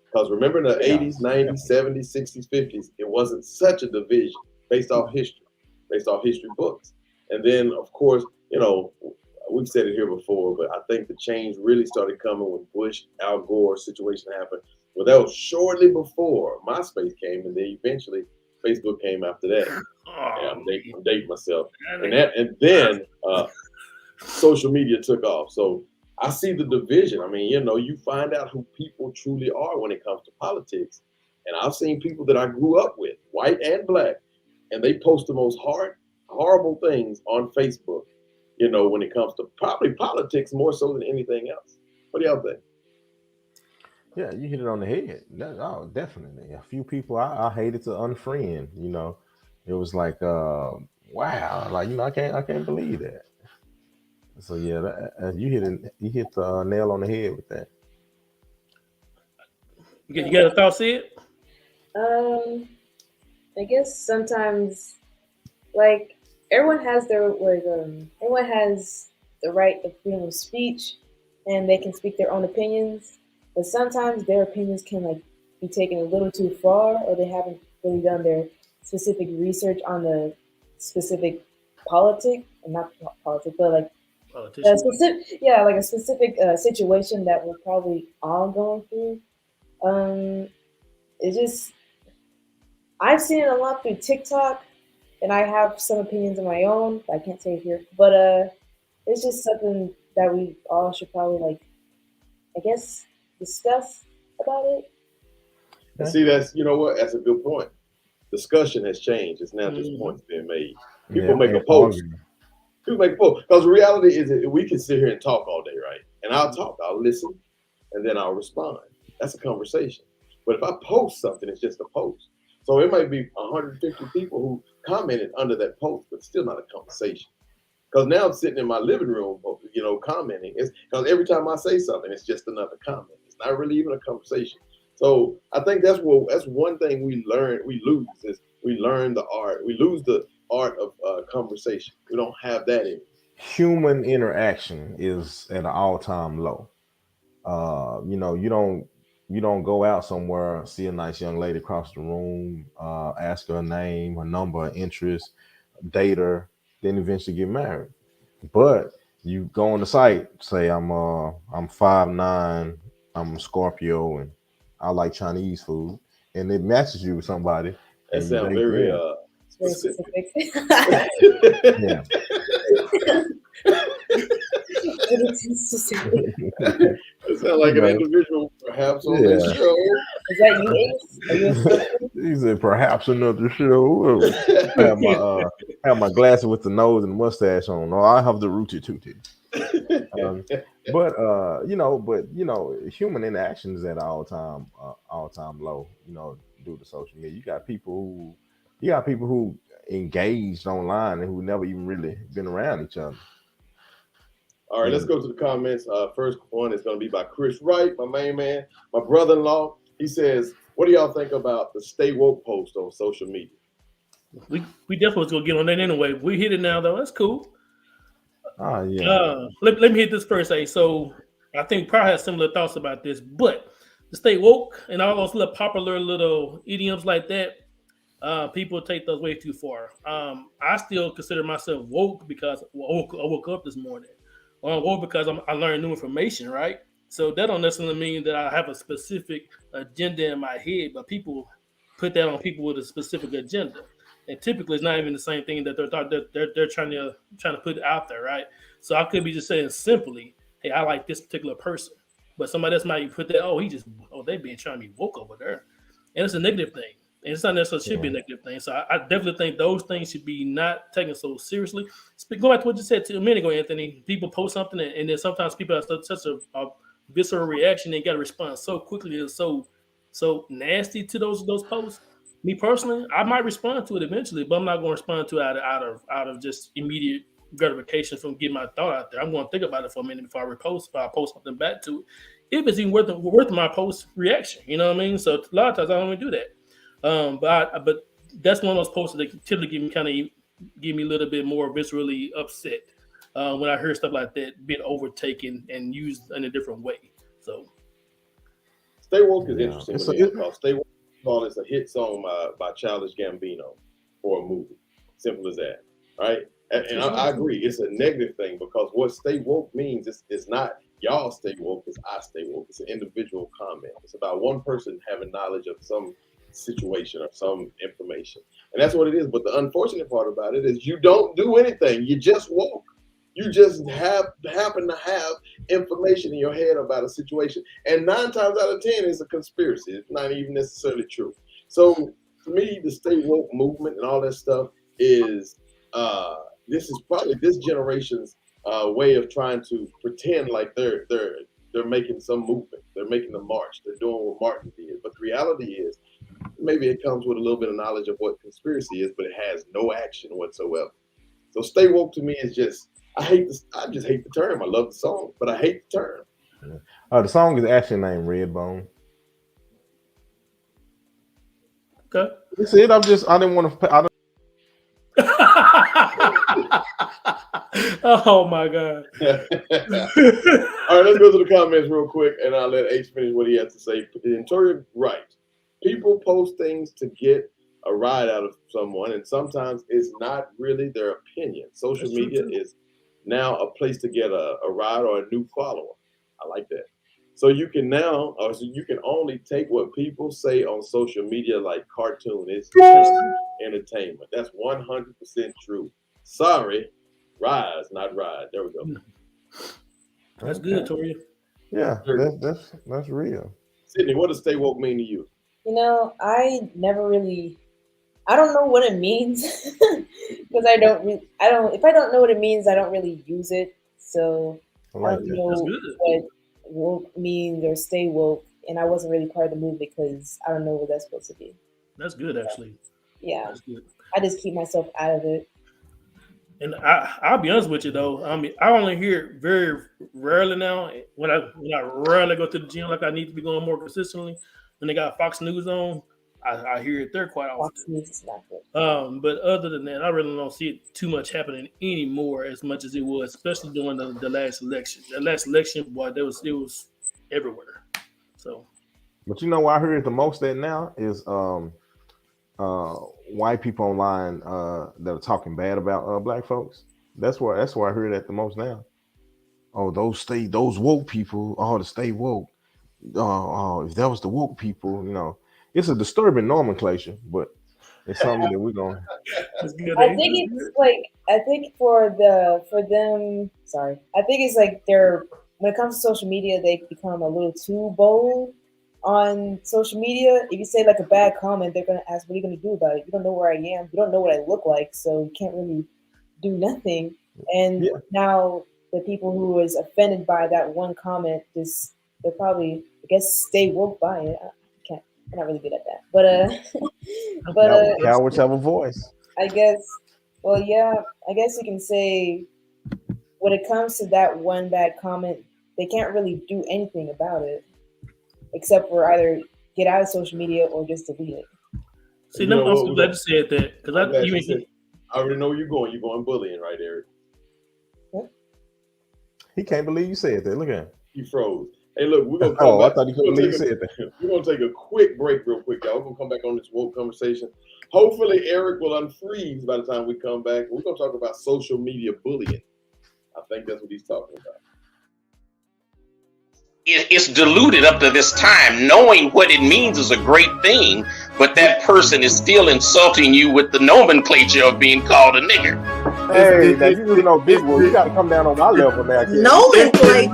Because remember in the 80s, 90s, 70s, 60s, 50s, it wasn't such a division based off history books. And then, of course, we've said it here before, but I think the change really started coming when Bush, Al Gore situation happened. Well, that was shortly before MySpace came, and then eventually Facebook came after that. Yeah, I'm dating myself. And then social media took off. So I see the division. I mean, you find out who people truly are when it comes to politics. And I've seen people that I grew up with, white and black, and they post the most horrible things on Facebook, when it comes to probably politics more so than anything else. What do y'all think? Yeah, you hit it on the head. Definitely. A few people I hated to unfriend. It was like, wow, like I can't believe that. So yeah, you hit the nail on the head with that. You got a thought, Sid? I guess sometimes, like everyone has everyone has the right of freedom of speech, and they can speak their own opinions. But sometimes their opinions can be taken a little too far, or they haven't really done their specific research on the specific politic, not politic, but like a Politician. specific, yeah, like a specific situation that we're probably all going through. Um, it just I've seen it a lot through TikTok, and I have some opinions of my own. I can't say it here, but it's just something that we all should probably like, I guess, discuss about it. And see, that's you know what? That's a good point. Discussion has changed. It's now just Mhm. points being made. Yeah, People make a and post. arguing. People make a post because the reality is that we can sit here and talk all day, right? And I'll talk, I'll listen, and then I'll respond. That's a conversation. But if I post something, it's just a post. So it might be 150 people who commented under that post, but still not a conversation. Because now I'm sitting in my living room, you know, commenting. It's because every time I say something, it's just another comment. It's not really even a conversation. So I think that's one thing we learn. We lose is we learn the art. We lose the art of conversation. We don't have that anymore. Human interaction is at an all-time low. You know, you don't go out somewhere, see a nice young lady across the room, ask her name, her number, her interest, date her, then eventually get married. But you go on the site, say I'm 5'9", I'm a Scorpio, and I like Chinese food, and it matches you with somebody, That and you sounds date very them. It's very specific. specific. Yeah. It's specific. It sounds You like an know, individual perhaps on this yeah. show. Is that you, Ace? Are you a Scorpio? He said perhaps another show. I have my glasses with the nose and mustache on. No, I have the rooty tooty. Um, but human interaction is at all time low. You know, due to social media, you got people who engaged online and who never even really been around each other. All right, let's go to the comments. First one is going to be by Chris Wright, my main man, my brother-in-law. He says, "What do y'all think about the Stay Woke post on social media?" We definitely was gonna get on that anyway. We hit it now though. That's cool. Ah, yeah. Let me hit this first. So I think probably has similar thoughts about this, but to stay woke and all those little popular little idioms like that, people take those way too far. I still consider myself woke because I woke up this morning, or I'm woke because I learned new information, right? So that don't necessarily mean that I have a specific agenda in my head, but people put that on people with a specific agenda, and typically it's not even the same thing that they're trying to put out there, right? So I could be just saying simply, "Hey, I like this particular person," but somebody else might put that, they being trying to be woke over there," and it's a negative thing. And it's not necessarily should be a Yeah. negative thing. So I definitely think those things should be not taken so seriously. Going back to what you said a minute ago, Anthony, people post something and then sometimes people have such a visceral reaction and got to respond so quickly and so nasty to those posts. Me personally, I might respond to it eventually, but I'm not going to respond to it out of just immediate gratification from getting my thought out there. I'm going to think about it for a minute before I repost, if I post something back to it, if it's even worth my post reaction. You know what I mean? So a lot of times I don't even do that. But that's one of those posts that typically give me a little bit more viscerally upset when I hear stuff like that being overtaken and used in a different way. So Stay Woke is Yeah. interesting It's to a, me it, because Stay Woke call is a hit song by Childish Gambino for a movie. Simple as that, right? And I agree, it's a negative thing because what Stay Woke means is not y'all stay woke, it's I stay woke. It's an individual comment. It's about one person having knowledge of some situation or some information. And that's what it is. But the unfortunate part about it is you don't do anything. You just woke. You just happen to have information in your head about a situation. And 9 times out of 10 is a conspiracy. It's not even necessarily true. So to me, the stay woke movement and all that stuff is this is probably this generation's way of trying to pretend like they're making some movement. They're making the march. They're doing what Martin did. But the reality is, maybe it comes with a little bit of knowledge of what conspiracy is, but it has no action whatsoever. So stay woke to me is just I just hate the term. I love the song, but I hate the term. the song is actually named Redbone. okay. That's it. I didn't want to. Oh my god. All right, let's go to the comments real quick, and I'll let H finish what he has to say. And Tori writes, people post things to get a ride out of someone, and sometimes it's not really their opinion. Social That's true media too. is now a place to get a ride or a new follower. I like that. So you can now, or so you can only take what people say on social media like cartoon. It's just entertainment. That's 100% true. Sorry, rise, not ride. There we go. That's Okay. good, Toria. Yeah, Sure. that's real. Sydney, what does stay woke mean to you? I never really, I don't know what it means because I don't, if I don't know what it means, I don't really use it. So I I like don't that. That's know good. what woke means or stay woke. And I wasn't really part of the movement because I don't know what that's supposed to be. That's good, actually. Yeah, That's good. I just keep myself out of it. And I'll be honest with you though. I mean, I only hear it very rarely now. When I rarely go to the gym like I need to be going more consistently. When they got Fox News on, I hear it there quite Fox often. News is not good. But other than that, I really don't see it too much happening anymore as much as it was, especially during the last election. The last election, boy, it was everywhere. So But you know what I heard the most at now is uh white people online that are talking bad about black folks. That's where I heard that the most now. Oh, those woke people, oh, to stay woke. If that was the woke people, it's a disturbing nomenclature, but it's something that we're gonna. that's good, I eh? think That's it's good. like I think for them. Sorry, I think it's like they're when it comes to social media, they become a little too bold on social media. If you say like a bad comment, they're gonna ask, "What are you gonna do about it? You don't know where I am. You don't know what I look like, so you can't really do nothing." And Yeah, now the people who is offended by that one comment just they'll probably I guess stay woke by it. I can't. I'm not really good at that, but but cowards have a voice. I guess, well, yeah, I guess you can say when it comes to that one bad comment, they can't really do anything about it except for either get out of social media or just delete it. See, You know I'm what? so glad you said that because I'm I glad you you ain't said. I already know where you're going. You're going bullying, right, Eric? He can't believe you said that. Look at him. You froze. Hey, look, we're gonna come Oh, I back. thought he couldn't believe you said that. We're gonna take a quick break, real quick, y'all. We're gonna come back on this woke conversation. Hopefully, Eric will unfreeze by the time we come back. We're gonna talk about social media bullying. I think that's what he's talking about. It's diluted up to this time. Knowing what it means is a great thing, but that person is still insulting you with the nomenclature of being called a nigger. Hey, now you just know big boy. You got to come down on my level now, kid. Nomenclature.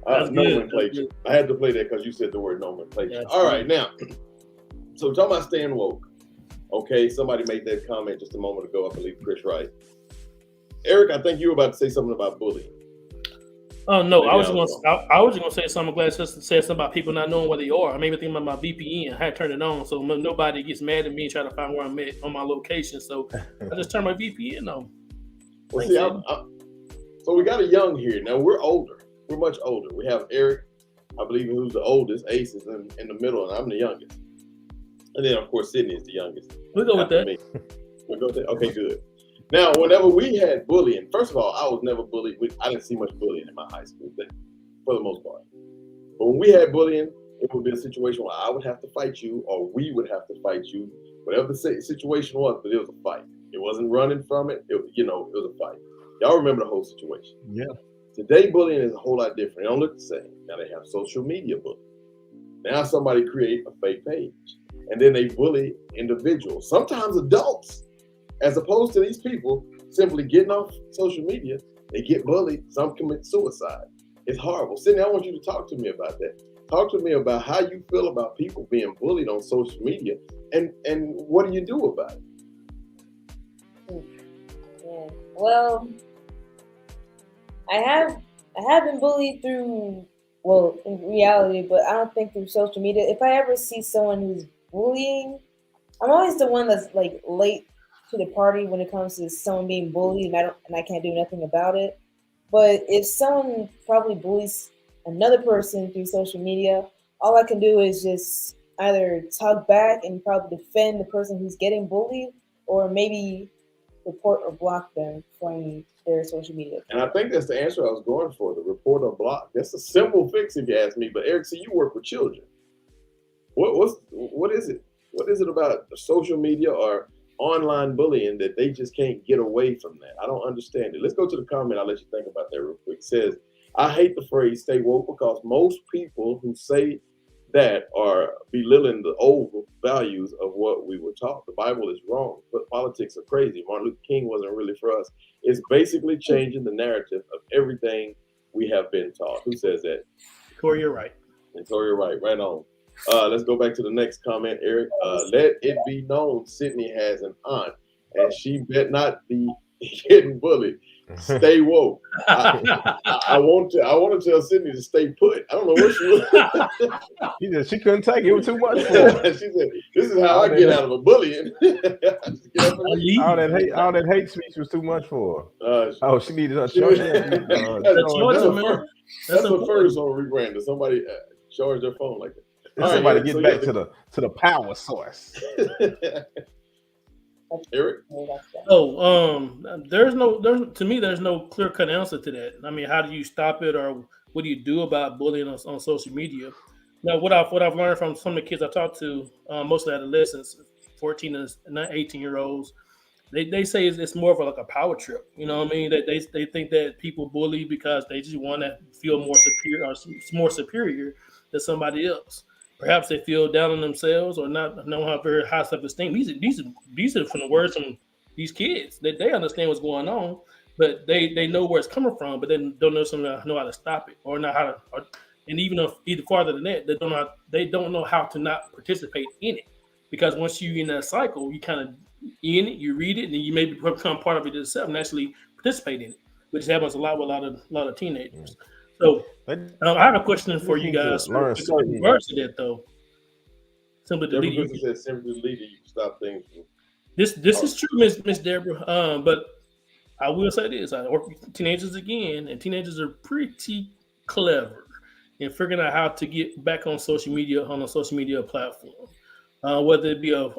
That's good. Nomenclature. That's good. I had to play that because you said the word nomenclature. That's All good. right, now, so talking about staying woke. Okay, somebody made that comment just a moment ago. I believe Chris Wright. Eric, I think you were about to say something about bullying. Oh no, Maybe I was I was just gonna say something. I'm glad Sister said something about people not knowing where they are. I made me think about my VPN. I had turned it on so nobody gets mad at me and try to find where I'm at on my location. So I just turned my VPN on. Well, Thanks, see, Sidney. so we got a young here. Now we're older. We're much older. We have Eric, I believe, who's the oldest. Ace is in the middle, and I'm the youngest. And then, of course, Sidney is the youngest. We'll go with after that. me. We'll go with that. Okay, good. Now, whenever we had bullying, first of all, I was never bullied. I didn't see much bullying in my high school thing, for the most part. But when we had bullying, it would be a situation where I would have to fight you, or we would have to fight you, whatever the situation was. But it was a fight. It wasn't running from it. It was a fight. Y'all remember the whole situation. Yeah. Today, bullying is a whole lot different. It don't look the same. Now they have social media bullying. Now somebody create a fake page, and then they bully individuals, sometimes adults, as opposed to these people simply getting off social media. They get bullied. Some commit suicide. It's horrible. Sidney, I want you to talk to me about that. Talk to me about how you feel about people being bullied on social media, and what do you do about it? Yeah. Well, I have been bullied through in reality, but I don't think through social media. If I ever see someone who's bullying, I'm always the one that's like late to the party when it comes to someone being bullied, and I can't do nothing about it. But if someone probably bullies another person through social media, all I can do is just either talk back and probably defend the person who's getting bullied, or maybe report or block them from their social media. And I think that's the answer I was going for, the report or block. That's a simple fix if you ask me. But Eric, see, you work with children. What is it? What is it about social media or online bullying that they just can't get away from that? I don't understand it. Let's go to the comment. I'll let you think about that real quick. It says, I hate the phrase stay woke because most people who say that are belittling the old values of what we were taught. The Bible is wrong, but politics are crazy. Martin Luther King wasn't really for us. It's basically changing the narrative of everything we have been taught. Who says that? Corey, you're right. And Tori, you're right. Right on. Let's go back to the next comment, Eric. Let it be known Sidney has an aunt, and she bet not be getting bullied. Stay woke. I want to tell Sidney to stay put. I don't know what she was. She couldn't take it. It was too much for her. She said, "This is how I get out of a bullying." all that hate speech was too much for her. She needed a charge. That's the first on rebranding. Somebody charge their phone like that. Somebody get back to the power source. Eric? There's no clear-cut answer to that. I mean, how do you stop it, or what do you do about bullying on social media? Now, what I've learned from some of the kids I talked to, mostly adolescents, 14 and 18-year-olds, they say it's more of like a power trip. You know what I mean? That they think that people bully because they just want to feel more superior than somebody else. Perhaps they feel down on themselves or not have very high self-esteem. These are from the words from these kids that they understand what's going on, but they know where it's coming from, but then don't know how to stop it or not how to. And even farther than that, they don't know how to not participate in it, because once you're in that cycle, you kind of in it, you read it, and you maybe become part of it yourself and actually participate in it, which happens a lot with a lot of teenagers. So I have a question for you guys. In regards to that, though, simply delete it. Simply delete it. You can stop things. This is true, Miss Deborah. But I will say this: I work with teenagers again, and teenagers are pretty clever in figuring out how to get back on social media on a social media platform, whether it be a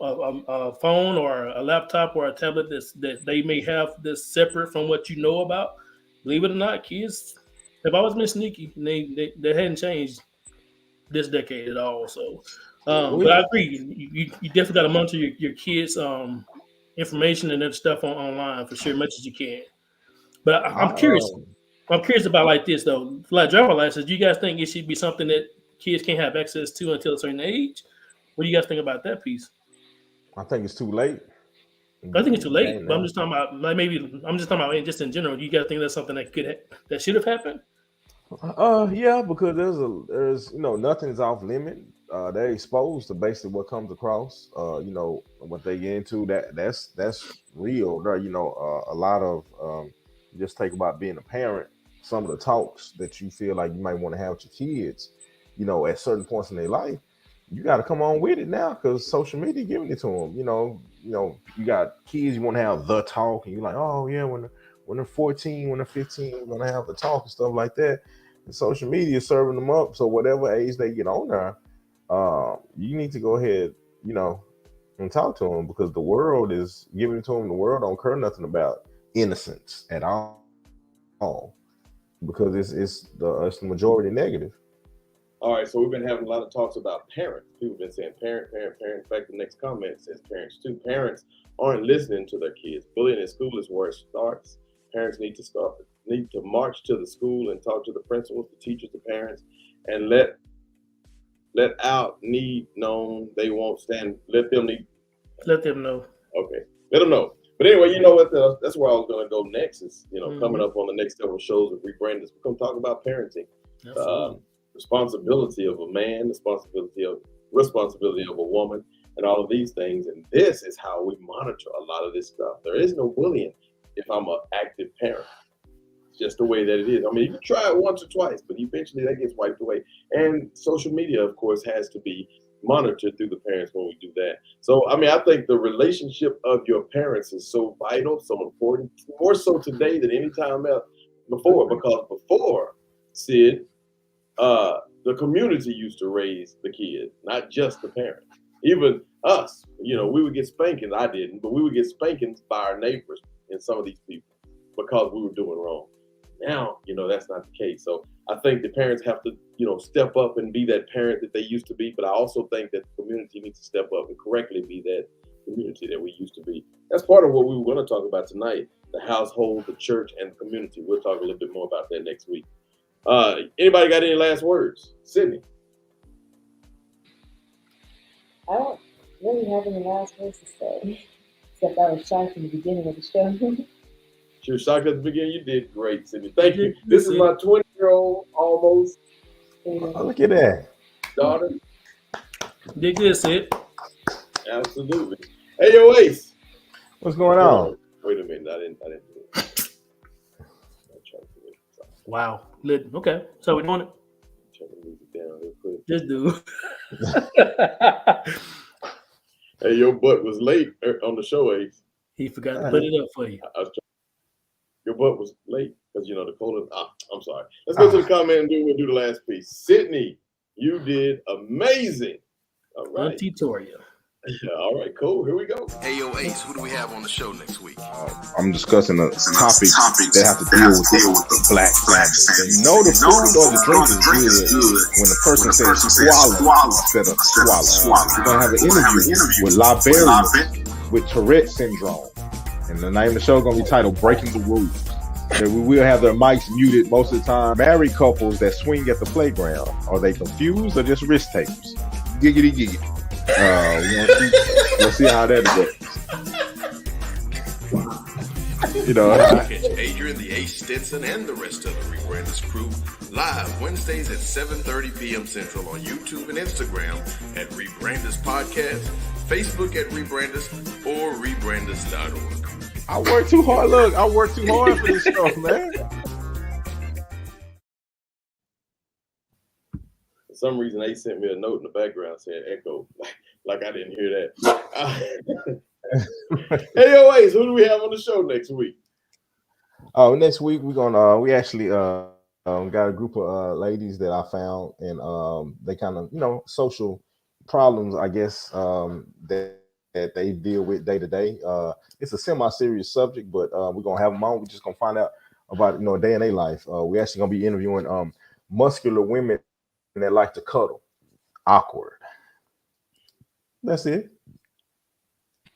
phone or a laptop or a tablet that they may have that's separate from what you know about. Believe it or not, kids have always been sneaky, and they hadn't changed this decade at all. So, but I agree, you definitely got to monitor your kids' information and their stuff online for sure, as much as you can. But I'm curious. I'm curious about like this though. Like driver license, do you guys think it should be something that kids can't have access to until a certain age? What do you guys think about that piece? I think it's too late. I think it's too late, but I'm just talking about just in general. Do you guys think that's something that should have happened? Yeah, because there's nothing's off limit. They're exposed to basically what comes across. What they get into that's real. A lot of just think about being a parent. Some of the talks that you feel like you might want to have with your kids, at certain points in their life, you got to come on with it now because social media giving it to them. You got kids, you want to have the talk, and you're like, oh yeah, when they're 14, when they're 15, we're gonna have the talk and stuff like that. And social media is serving them up. So whatever age they get on there, you need to go ahead, and talk to them because the world is giving it to them. The world don't care nothing about innocence at all, because it's the majority negative. All right, so we've been having a lot of talks about parents. People have been saying parent. In fact, the next comment says parents too. Parents aren't listening to their kids. Bullying in school is where it starts. Parents need to march to the school and talk to the principals, the teachers, the parents, and let out need known. They won't stand. Let them know. Okay, let them know. But anyway, you know what? That's where I was going to go next. Is coming up on the next several shows of rebranding. We're going to talk about parenting. Responsibility of a man, responsibility of a woman, and all of these things. And this is how we monitor a lot of this stuff. There is no bullying if I'm an active parent. It's just the way that it is. I mean, you can try it once or twice, but eventually that gets wiped away. And social media, of course, has to be monitored through the parents when we do that. So, I mean, I think the relationship of your parents is so vital, so important, more so today than any time else before, because before, Sid, the community used to raise the kid, not just the parents. Even us, we would get spankings. I didn't, but we would get spankings by our neighbors, in some of these people because we were doing wrong. Now, that's not the case. So I think the parents have to, step up and be that parent that they used to be. But I also think that the community needs to step up and correctly be that community that we used to be. That's part of what we were going to talk about tonight, the household, the church, and the community. We'll talk a little bit more about that next week. Anybody got any last words? Sidney? I don't really have any last words to say, except I was shocked in the beginning of the show. She was shocked at the beginning. You did great, Sidney. Thank you. This is my 20-year-old almost. Oh, look at that. Daughter. Did good, Sid. Absolutely. Hey, yo, Ace. What's going on? Wait a minute. I didn't do it. Wow. Lit. Okay. So we're doing it. Turn the music down real quick. This dude. Hey, your butt was late on the show, Ace. He forgot to put it up for you. Your butt was late because the colon. I'm sorry. Let's go to the comment and we'll do the last piece. Sidney, you did amazing. All right. Auntie Toria. All right, cool. Here we go. Hey, yo, Ace, who do we have on the show next week? I'm discussing a topic that have to deal with the black. The food or the drink is good when the person says swallow instead of swallow. We're going to have an interview with Liberia with Tourette syndrome. And the name of the show is going to be titled Breaking the Rules. And we will have their mics muted most of the time. Married couples that swing at the playground, are they confused or just risk takers? Giggity, giggity. We'll see how that goes. Catch Adrian, the Ace Stinson, and the rest of the Rebranders crew live Wednesdays at 7:30 p.m. Central on YouTube and Instagram at Rebranders Podcast, Facebook at Rebranders, or rebranders.org. I work too hard. Look, I work too hard for this stuff, man. For some reason, they sent me a note in the background saying echo, like I didn't hear that. Hey, yo, Ace, who do we have on the show next week? Oh, next week we actually got a group of ladies that I found, and they kind of social problems, I guess, that they deal with day to day. It's a semi-serious subject, but we're gonna have them on. We're just gonna find out about a day in their life. We're actually gonna be interviewing muscular women that like to cuddle. Awkward. That's it.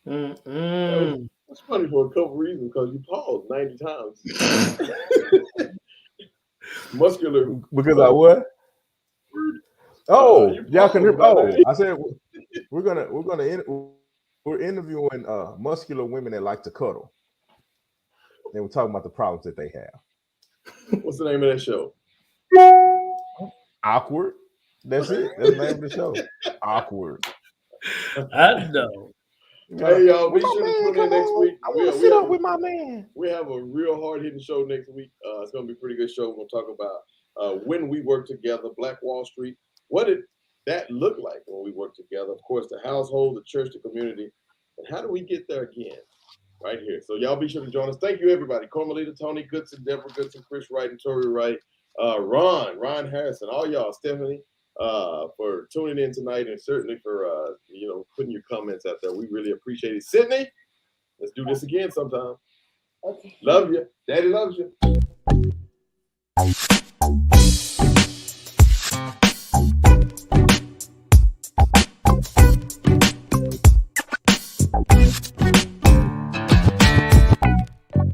That's funny for a couple reasons because you paused 90 times. Muscular. Because I what? Oh, y'all can hear. Oh, I said we're interviewing muscular women that like to cuddle. And we're talking about the problems that they have. What's the name of that show? Awkward. That's it. That's the name of the show. Awkward. I know. Hey, y'all, be sure to tune in next week. I want to sit up with my man. We have a real hard-hitting show next week. It's going to be a pretty good show. We're going to talk about when we work together, Black Wall Street. What did that look like when we work together? Of course, the household, the church, the community. And how do we get there again? Right here. So y'all be sure to join us. Thank you, everybody. Carmelita, Tony Goodson, Deborah Goodson, Chris Wright, and Tori Wright. Ron Harrison, all y'all, Stephanie, for tuning in tonight, and certainly for putting your comments out there. We really appreciate it. Sidney, let's do this again sometime. Okay. Love you. Daddy loves you.